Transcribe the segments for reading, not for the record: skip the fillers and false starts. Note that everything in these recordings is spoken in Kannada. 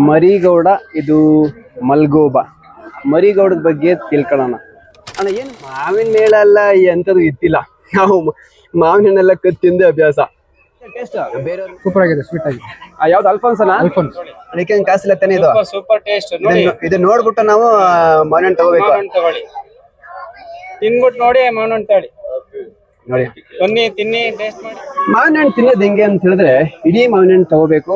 ಮರಿಗೌಡ, ಇದು ಮಲ್ಗೋಬ. ಮರಿಗೌಡದ ಬಗ್ಗೆ ತಿಳ್ಕೊಳ್ಳೋಣ ಅಣ್ಣ. ಏನು ಮಾವಿನ ಮೇಳ ಅಲ್ಲ ಎಂಥದ್ದು ಇತ್ತಿಲ್ಲ, ನಾವು ಮಾವಿನ ಹಣ್ಣೆಲ್ಲ ಕತ್ ತಿಂದೆ ಅಭ್ಯಾಸ. ಬೇರೆಯವ್ರು ಸೂಪರ್ ಆಗಿದೆ, ಸ್ವೀಟ್ ಆಗಿದೆ. ಯಾವ್ದು ಅಲ್ಫೋನ್ಸನ? ಅಲ್ಫೋನ್ಸ್. ಅದಕ್ಕೆ ಕಾಸಿಲ್ಲ ತಾನೆ ಇದು. Super taste. ಇದು ನೋಡ್ಬಿಟ್ಟು ನಾವು ಮಾವಿನ ಹಣ್ಣು ತಗೋಬೇಕು. ತಗೊಳ್ಳಿ, ತಿನ್ಬಿಟ್ಟು ನೋಡಿ ಮಾವಿನ ಹಣ್ಣು ತಗೊಳ್ಳಿ. ನೋಡಿ ಬನ್ನಿ ತಿನ್ನಿ, ಟೇಸ್ಟ್ ಮಾಡಿ. ಮಾವಿನ ಹಣ್ಣು ತಿನ್ನೋದು ಹೆಂಗೆ ಅಂತ ಹೇಳಿದ್ರೆ, ಇಡೀ ಮಾವಿನ ಹಣ್ಣು ತಗೋಬೇಕು,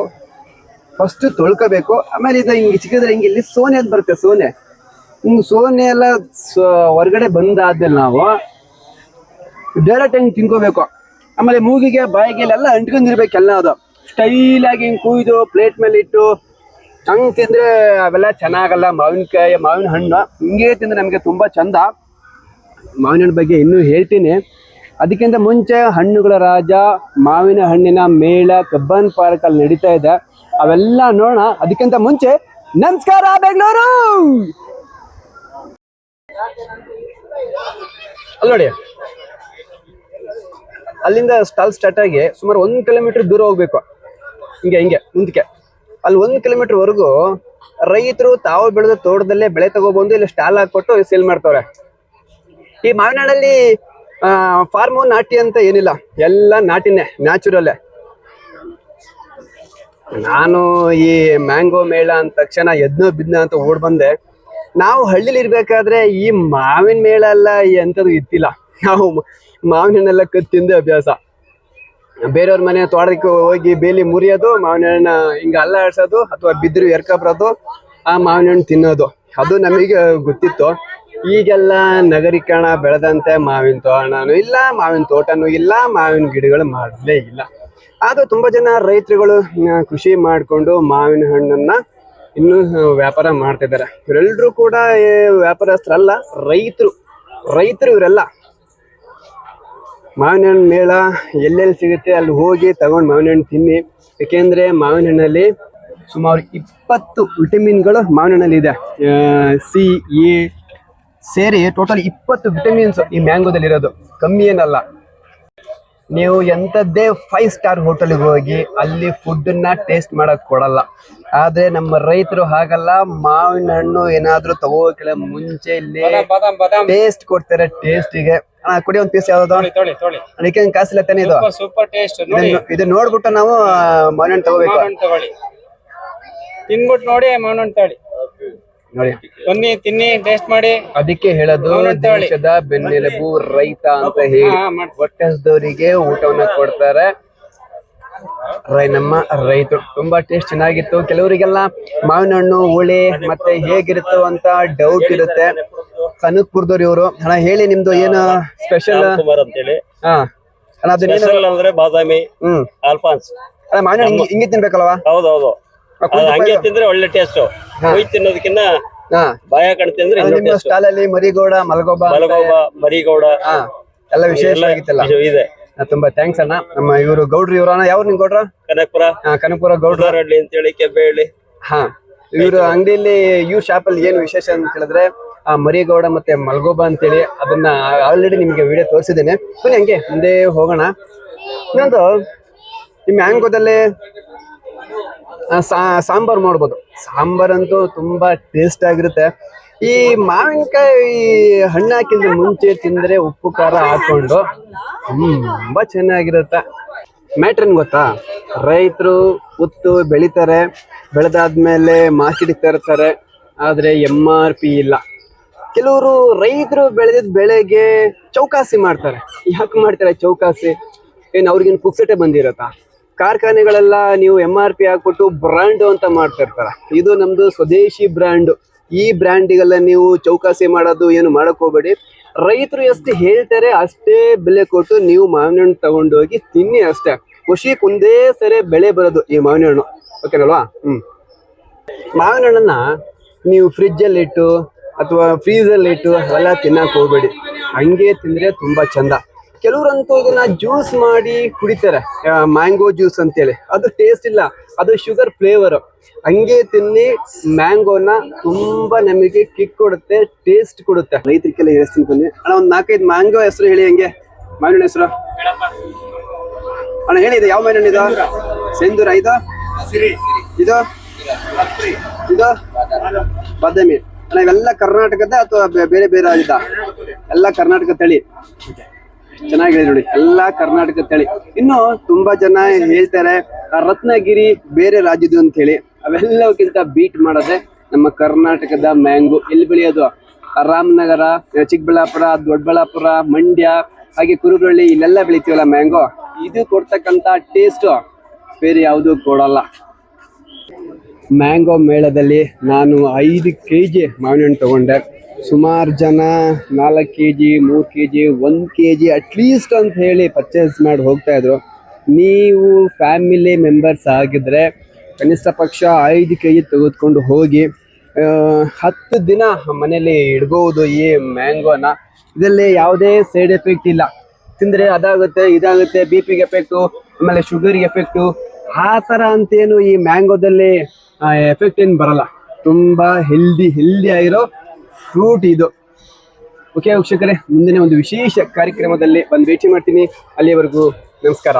ಫಸ್ಟ್ ತೊಳ್ಕೋಬೇಕು. ಆಮೇಲೆ ಇದು ಹಿಂಗೆ ಚಿಕ್ಕದ್ರೆ ಹಿಂಗೆ ಇಲ್ಲಿ ಸೋನೆ ಅಂತ ಬರುತ್ತೆ, ಸೋನೆ. ಸೋನೆ ಎಲ್ಲ ಹೊರಗಡೆ ಬಂದಾದ್ಮೇಲೆ ನಾವು ಡೈರೆಕ್ಟ್ ಹಿಂಗೆ ತಿನ್ಕೋಬೇಕು. ಆಮೇಲೆ ಮೂಗಿಗೆ ಬಾಯಿಗೆ ಎಲ್ಲ ಅಂಟ್ಕೊಂಡಿರ್ಬೇಕೆಲ್ಲ. ಅದು ಸ್ಟೈಲ್ ಆಗಿ ಹಿಂಗೆ ಕುಯ್ದು ಪ್ಲೇಟ್ ಮೇಲೆ ಇಟ್ಟು ಹಂಗೆ ತಿಂದ್ರೆ ಅವೆಲ್ಲ ಚೆನ್ನಾಗಲ್ಲ. ಮಾವಿನಕಾಯಿ, ಮಾವಿನ ಹಣ್ಣು ಹಿಂಗೆ ತಿಂದ್ರೆ ನಮಗೆ ತುಂಬಾ ಚಂದ. ಮಾವಿನ ಹಣ್ಣು ಬಗ್ಗೆ ಇನ್ನೂ ಹೇಳ್ತೀನಿ. ಅದಕ್ಕಿಂತ ಮುಂಚೆ ಹಣ್ಣುಗಳ ರಾಜ ಮಾವಿನ ಹಣ್ಣಿನ ಮೇಳ ಕಬ್ಬನ್ ಪಾರ್ಕ್ ಅಲ್ಲಿ ನಡೀತಾ ಇದೆ, ಅವೆಲ್ಲ ನೋಡೋಣ. ಅದಕ್ಕಿಂತ ಮುಂಚೆ ನಮಸ್ಕಾರ ಬೆಂಗಳೂರು. ಅಲ್ಲಿ ನೋಡಿ, ಅಲ್ಲಿಂದ ಸ್ಟಾಲ್ ಸ್ಟಾರ್ಟ್ ಆಗಿ ಸುಮಾರು 1 ಕಿಲೋಮೀಟರ್ ದೂರ ಹೋಗ್ಬೇಕು. ಹಿಂಗೆ ಮುಂದಕ್ಕೆ ಅಲ್ಲಿ 1 ಕಿಲೋಮೀಟರ್ ವರೆಗೂ ರೈತರು ತಾವು ಬೆಳೆದ ತೋಟದಲ್ಲೇ ಬೆಳೆ ತಗೊಬಂದು ಇಲ್ಲಿ ಸ್ಟಾಲ್ ಹಾಕೊಟ್ಟು ಸೇಲ್ ಮಾಡ್ತವ್ರೆ. ಈ ಮಾವಿನ ಹಣ್ಣಲ್ಲಿ ಫಾರ್ಮು ನಾಟಿ ಅಂತ ಏನಿಲ್ಲ, ಎಲ್ಲ ನಾಟಿನೇ, ನ್ಯಾಚುರಲ್ಲೇ. ನಾನು ಈ ಮ್ಯಾಂಗೋ ಮೇಳ ಅಂದ ತಕ್ಷಣ ಎದ್ನೋ ಬಿದ್ನ ಅಂತ ಓಡ್ ಬಂದೆ. ನಾವು ಹಳ್ಳಿಲಿ ಇರ್ಬೇಕಾದ್ರೆ ಈ ಮಾವಿನ ಮೇಳ ಎಲ್ಲ ಎಂಥದ್ದು ಇತ್ತಿಲ್ಲ, ನಾವು ಮಾವಿನ ಹಣ್ಣೆಲ್ಲ ಕತ್ ತಿಂದೆ ಅಭ್ಯಾಸ. ಬೇರೆಯವ್ರ ಮನೆ ತೋಟಕ್ಕೆ ಹೋಗಿ ಬೇಲಿ ಮುರಿಯೋದು, ಮಾವಿನ ಹಣ್ಣ ಹಿಂಗೆ ಅಲ್ಲಾಡ್ಸೋದು, ಅಥವಾ ಬಿದ್ರು ಎರ್ಕೊಬರೋದು, ಆ ಮಾವಿನ ಹಣ್ಣು ತಿನ್ನೋದು, ಅದು ನಮಗೆ ಗೊತ್ತಿತ್ತು. ಈಗೆಲ್ಲ ನಗರೀಕರಣ ಬೆಳೆದಂತೆ ಮಾವಿನ ತೋರಣನೂ ಇಲ್ಲ, ಮಾವಿನ ತೋಟನೂ ಇಲ್ಲ, ಮಾವಿನ ಗಿಡಗಳು ಮಾಡಲೇ ಇಲ್ಲ. ಆದರೂ ತುಂಬ ಜನ ರೈತರುಗಳು ಕೃಷಿ ಮಾಡಿಕೊಂಡು ಮಾವಿನ ಹಣ್ಣನ್ನ ಇನ್ನೂ ವ್ಯಾಪಾರ ಮಾಡ್ತಿದ್ದಾರೆ. ಇವರೆಲ್ಲರೂ ಕೂಡ ವ್ಯಾಪಾರಸ್ಥರಲ್ಲ, ರೈತರು ಇವರೆಲ್ಲ. ಮಾವಿನ ಹಣ್ಣು ಮೇಳ ಎಲ್ಲೆಲ್ಲಿ ಸಿಗುತ್ತೆ ಅಲ್ಲಿ ಹೋಗಿ ತಗೊಂಡು ಮಾವಿನ ಹಣ್ಣು ತಿನ್ನಿ. ಯಾಕೆಂದರೆ ಮಾವಿನ ಹಣ್ಣಲ್ಲಿ ಸುಮಾರು 20 ವಿಟಮಿನ್ಗಳು ಮಾವಿನ ಹಣ್ಣಲ್ಲಿ ಇದೆ. ಸಿ, ಎ ಸೇರಿ ಟೋಟಲ್ 20 ವಿಟಮಿನ್ಸ್ ಈ ಮ್ಯಾಂಗೋದಲ್ಲಿ ಇರೋದು, ಕಮ್ಮಿ ಏನಲ್ಲ. ನೀವು ಎಂಥದ್ದೇ 5 ಸ್ಟಾರ್ ಹೋಟೆಲ್ಗೆ ಹೋಗಿ ಅಲ್ಲಿ ಫುಡ್ಡನ್ನ ಟೇಸ್ಟ್ ಮಾಡಕ್ ಕೊಡಲ್ಲ. ಆದ್ರೆ ನಮ್ಮ ರೈತರು ಹಾಗಲ್ಲ, ಮಾವಿನ ಹಣ್ಣು ಏನಾದ್ರೂ ತಗೋಕಿಲ್ಲ ಮುಂಚೆ ಇಲ್ಲಿ ಟೇಸ್ಟ್ ಕೊಡ್ತಾರೆ. ಟೇಸ್ಟಿಗೆ ಕೊಡಿ ಒಂದು ಪೀಸ್ ಯಾವ್ದು, ಅದಕ್ಕೆ ಕಾಸಿಲ್ಲ ತಾನೆ ಇದು. Super taste. ಇದು ನೋಡ್ಬಿಟ್ಟು ನಾವು ಮಾವಿನ ಹಣ್ಣು ತಗೋಬೇಕು. ತಿನ್ಬಿಟ್ಟು ನೋಡಿ ಮಾವಿನ ಹಣ್ಣು ತಗೊಳ್ಳಿ. ನೋಡಿ ಬನ್ನಿ ತಿನ್ನಿ, ಟೇಸ್ಟ್ ಮಾಡಿ. ಅದಕ್ಕೆ ಹೇಳೋದು ದೇಶದ ಬೆನ್ನೆಲುಬು ರೈತ ಅಂತ ಹೇಳಿ. ಹೊಟ್ಟೆಸ್ದವರಿಗೆ ಊಟವನ್ನ ಕೊಡ್ತಾರೆ ನಮ್ಮ ರೈತರು. ತುಂಬಾ ಟೇಸ್ಟ್ ಚೆನ್ನಾಗಿತ್ತು. ಕೆಲವರಿಗೆಲ್ಲ ಮಾವಿನ ಹಣ್ಣು ಹುಳಿ ಮತ್ತೆ ಹೇಗಿರುತ್ತೋ ಅಂತ ಡೌಟ್ ಇರುತ್ತೆ. ಕನಕ್ಪುರದವ್ರು ಇವರು. ಅಣ್ಣ ಹೇಳಿ, ನಿಮ್ದು ಏನು ಸ್ಪೆಷಲ್? ಹಾ ಅಣ್ಣ, ಅಂದ್ರೆ ಬಾದಾಮಿ, ಅಲ್ಫಾನ್ಸ್. ಅಣ್ಣ ಮಾವಿನ ಹಣ್ಣು ಹಿಂಗೆ ತಿನ್ಬೇಕಲ್ವಾ? ಹೌದೌದು, ಹಂಗೆ ತಿಂದ್ರೆ ಒಳ್ಳೆ ಟೇಸ್ಟ್. ಕೊಯ್ ತಿನ್ನೋದಕ್ಕಿಂತ ಬಾಯ ಕಣ್ ತಿಂದ್ರೆ ನಿಮ್ಮ ಸ್ಟಾಲ್ ಅಲ್ಲಿ ಮರಿಗೌಡ, ಮಲ್ಗೋಬ, ಮರಿಗೌಡ ಎಲ್ಲ ವಿಶೇಷವಾಗಿತ್ತಲ್ಲ ಇದೆ. ತುಂಬಾ ಥ್ಯಾಂಕ್ಸ್ ಅಣ್ಣ. ನಮ್ಮ ಇವರು ಗೌಡ್ರು, ಇವ್ರು ಅಣ್ಣ ಯಾವ್ರು ನಿಮ್ ಗೌಡ್ರ? ಕನಕಪುರ ಗೌಡ್ರ ಅಂತ ಹೇಳಿ ಕೆಬ್ಬೆಳ್ಳಿ. ಹಾ, ಇವ್ರ ಅಂಗಡಿಯಲ್ಲಿ ಇವ್ರ ಶಾಪ್ ಅಲ್ಲಿ ಏನು ವಿಶೇಷ ಅಂತ ಹೇಳಿದ್ರೆ ಮರಿಗೌಡ ಮತ್ತೆ ಮಲ್ಗೋಬ ಅಂತೇಳಿ, ಅದನ್ನ ಆಲ್ರೆಡಿ ನಿಮ್ಗೆ ವಿಡಿಯೋ ತೋರಿಸಿದ್ದೇನೆ. ಬನ್ನಿ ಹಂಗೆ ಮುಂದೆ ಹೋಗೋಣ. ಇನ್ನೊಂದು, ಈ ಮ್ಯಾಂಗೋದಲ್ಲಿ ಸಾಂಬಾರ್ ಮಾಡ್ಬೋದು. ಸಾಂಬಾರಂತೂ ತುಂಬಾ ಟೇಸ್ಟ್ ಆಗಿರುತ್ತೆ. ಈ ಮಾವಿನಕಾಯಿ ಹಣ್ಣು ಹಾಕಿದ್ರೆ ಮುಂಚೆ ತಿಂದ್ರೆ ಉಪ್ಪು ಖಾರ ಹಾಕೊಂಡು ತುಂಬಾ ಚೆನ್ನಾಗಿರುತ್ತೆ. ಮ್ಯಾಟ್ರ್ ಏನ್ ಗೊತ್ತಾ, ರೈತರು ಉತ್ತು ಬೆಳಿತಾರೆ, ಬೆಳೆದಾದ್ಮೇಲೆ ಮಾರ್ಕೆಟಿಗೆ ತರ್ತಾರೆ, ಆದ್ರೆ MRP ಇಲ್ಲ. ಕೆಲವರು ರೈತರು ಬೆಳೆದಿದ್ದ ಬೆಳೆಗೆ ಚೌಕಾಸಿ ಮಾಡ್ತಾರೆ. ಯಾಕೆ ಮಾಡ್ತಾರೆ ಚೌಕಾಸಿ? ಏನ್ ಅವ್ರಿಗೇನು ಪುಕ್ಸಟೆ ಬಂದಿರತ್ತಾ? ಕಾರ್ಖಾನೆಗಳೆಲ್ಲ ನೀವು MRP ಹಾಕ್ಬಿಟ್ಟು ಬ್ರ್ಯಾಂಡ್ ಅಂತ ಮಾಡ್ತಾ ಇರ್ತಾರೆ. ಇದು ನಮ್ದು ಸ್ವದೇಶಿ ಬ್ರ್ಯಾಂಡ್. ಈ ಬ್ರ್ಯಾಂಡಿಗೆಲ್ಲ ನೀವು ಚೌಕಾಸಿ ಮಾಡೋದು ಏನು ಮಾಡಕ್ ಹೋಗ್ಬೇಡಿ. ರೈತರು ಎಷ್ಟು ಹೇಳ್ತಾರೆ ಅಷ್ಟೇ ಬೆಲೆ ಕೊಟ್ಟು ನೀವು ಮಾವಿನ ಹಣ್ಣು ತಗೊಂಡೋಗಿ ತಿನ್ನಿ ಅಷ್ಟೇ. ಖುಷಿ ಒಂದೇ ಸರಿ ಬೆಳೆ ಬರೋದು ಈ ಮಾವಿನ ಹಣ್ಣು, ಓಕೆನಲ್ವಾ? ಮಾವಿನ ಹಣ್ಣನ್ನ ನೀವು ಫ್ರಿಜ್ಜಲ್ಲಿ ಇಟ್ಟು ಅಥವಾ ಫ್ರೀಜಲ್ಲಿ ಇಟ್ಟು ಅವೆಲ್ಲ ತಿನ್ನಕ್ ಹೋಗ್ಬೇಡಿ. ಹಂಗೆ ತಿಂದ್ರೆ ತುಂಬಾ ಚಂದ. ಕೆಲವರಂತೂ ಇದನ್ನ ಜ್ಯೂಸ್ ಮಾಡಿ ಕುಡಿತಾರೆ, ಮ್ಯಾಂಗೋ ಜ್ಯೂಸ್ ಅಂತೇಳಿ. ಅದು ಟೇಸ್ಟ್ ಇಲ್ಲ, ಅದು ಶುಗರ್ ಫ್ಲೇವರ್. ಹಂಗೆ ತಿನ್ನಿ. ಮ್ಯಾಂಗೋನ ತುಂಬಾ ನಮಗೆ ಕಿಕ್ ಕೊಡುತ್ತೆ, ಟೇಸ್ಟ್ ಕೊಡುತ್ತೆ. ರೈತರಿಗೆಲ್ಲ ಹೇಳ್ತೀನಿ ಬನ್ನಿ ಅಣ್ಣ. ಒಂದ್ 4-5 ಮ್ಯಾಂಗೋ ಹೆಸರು ಹೇಳಿ. ಹಂಗೆ ಮಾವಿನ ಹಣ್ಣು ಹೆಸರು ಅಣ್ಣ ಹೇಳಿ. ಇದು ಯಾವ ಮಾವಿನ ಹಣ್ಣು? ಇದು ಸಿಂಧೂರ. ಇದು ಇದು ಬಾದಾಮಿ ಅಣ್ಣ, ಇವೆಲ್ಲ ಕರ್ನಾಟಕದ ಅಥವಾ ಬೇರೆ ಬೇರೆ ಆಗಿದ್ದ? ಎಲ್ಲ ಕರ್ನಾಟಕ ತಳಿ. ಚೆನ್ನಾಗಿದೆ ನೋಡಿ, ಎಲ್ಲಾ ಕರ್ನಾಟಕ ತಳಿ. ಇನ್ನು ತುಂಬಾ ಜನ ಹೇಳ್ತಾರೆ ರತ್ನಗಿರಿ ಬೇರೆ ರಾಜ್ಯದ್ದು ಅಂತ ಹೇಳಿ. ಅವೆಲ್ಲಕ್ಕಿಂತ ಬೀಟ್ ಮಾಡೋದೆ ನಮ್ಮ ಕರ್ನಾಟಕದ ಮ್ಯಾಂಗೋ. ಎಲ್ಲಿ ಬೆಳೆಯೋದು? ರಾಮನಗರ, ಚಿಕ್ಕಬಳ್ಳಾಪುರ, ದೊಡ್ಡಬಳ್ಳಾಪುರ, ಮಂಡ್ಯ, ಹಾಗೆ ಕುರುಬಳ್ಳಿ, ಇಲ್ಲೆಲ್ಲ ಬೆಳಿತೀವಲ್ಲ ಮ್ಯಾಂಗೋ. ಇದು ಕೊಡ್ತಕ್ಕಂತ ಟೇಸ್ಟ್ ಬೇರೆ ಯಾವುದು ಕೊಡಲ್ಲ. ಮ್ಯಾಂಗೋ ಮೇಳದಲ್ಲಿ ನಾನು 5 kg ಮಾವಿನ ಹಣ್ಣು ತಗೊಂಡೆ. ಸುಮಾರು ಜನ 4 kg, 3 kg, 1 kg ಅಟ್ಲೀಸ್ಟ್ ಅಂತ ಹೇಳಿ ಪರ್ಚೇಸ್ ಮಾಡಿ ಹೋಗ್ತಾ ಇದ್ರು. ನೀವು ಫ್ಯಾಮಿಲಿ ಮೆಂಬರ್ಸ್ ಆಗಿದ್ರೆ ಕನಿಷ್ಠ ಪಕ್ಷ 5 kg ತೆಗೆದುಕೊಂಡು ಹೋಗಿ 10 ದಿನ ಮನೇಲಿ ಇಡ್ಬೋದು ಈ ಮ್ಯಾಂಗೋನ. ಇದರಲ್ಲಿ ಯಾವುದೇ ಸೈಡ್ ಎಫೆಕ್ಟ್ ಇಲ್ಲ. ತಿಂದರೆ ಅದಾಗುತ್ತೆ ಇದಾಗುತ್ತೆ, BP ಗೆ ಎಫೆಕ್ಟು, ಆಮೇಲೆ ಶುಗರ್ಗೆ ಎಫೆಕ್ಟು, ಆ ಥರ ಅಂತೇನು ಈ ಮ್ಯಾಂಗೋದಲ್ಲಿ ಎಫೆಕ್ಟ್ ಏನು ಬರಲ್ಲ. ತುಂಬ ಹೆಲ್ದಿ ಆಗಿರೋ ಫ್ರೂಟ್ ಇದು. ಓಕೆ ವೀಕ್ಷಕರೇ, ಮುಂದಿನ ಒಂದು ವಿಶೇಷ ಕಾರ್ಯಕ್ರಮದಲ್ಲಿ ಬಂದು ಭೇಟಿ ಮಾಡ್ತೀನಿ. ಅಲ್ಲಿಯವರೆಗೂ ನಮಸ್ಕಾರ.